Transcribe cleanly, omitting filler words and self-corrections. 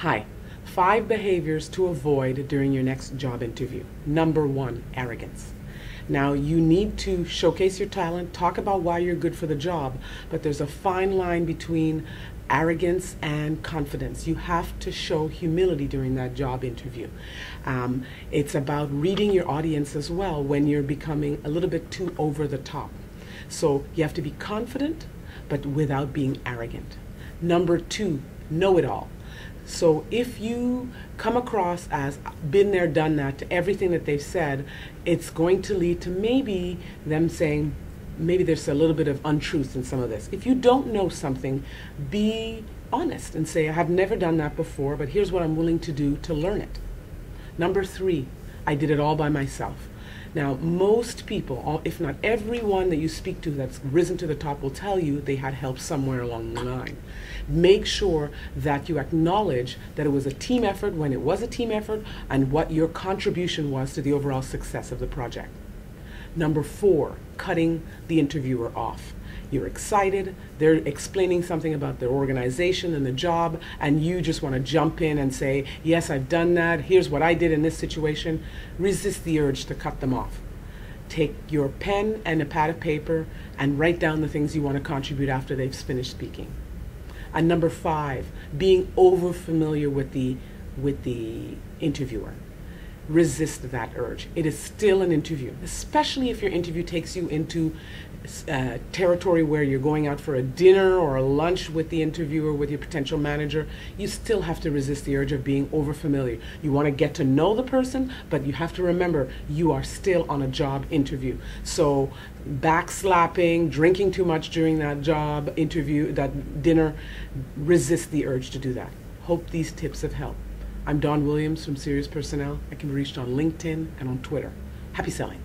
Hi, 5 behaviors to avoid during your next job interview. Number 1, arrogance. Now, you need to showcase your talent, talk about why you're good for the job, but there's a fine line between arrogance and confidence. You have to show humility during that job interview. It's about reading your audience as well when you're becoming a little bit too over the top. So you have to be confident, but without being arrogant. Number 2, know it all. So if you come across as been there, done that to everything that they've said, it's going to lead to maybe them saying, maybe there's a little bit of untruth in some of this. If you don't know something, be honest and say, I have never done that before, but here's what I'm willing to do to learn it. Number 3, I did it all by myself. Now, most people, if not everyone that you speak to that's risen to the top, will tell you they had help somewhere along the line. Make sure that you acknowledge that it was a team effort when it was a team effort and what your contribution was to the overall success of the project. Number 4, cutting the interviewer off. You're excited, they're explaining something about their organization and the job, and you just want to jump in and say, yes, I've done that, here's what I did in this situation. Resist the urge to cut them off. Take your pen and a pad of paper and write down the things you want to contribute after they've finished speaking. And number 5, being over familiar with the interviewer. Resist that urge. It is still an interview, especially if your interview takes you into territory where you're going out for a dinner or a lunch with the interviewer, with your potential manager. You still have to resist the urge of being over familiar. You want to get to know the person, but you have to remember you are still on a job interview. So backslapping, drinking too much during that job interview, that dinner, resist the urge to do that. Hope these tips have helped. I'm Dawn Williams from Serious Personnel. I can be reached on LinkedIn and on Twitter. Happy selling.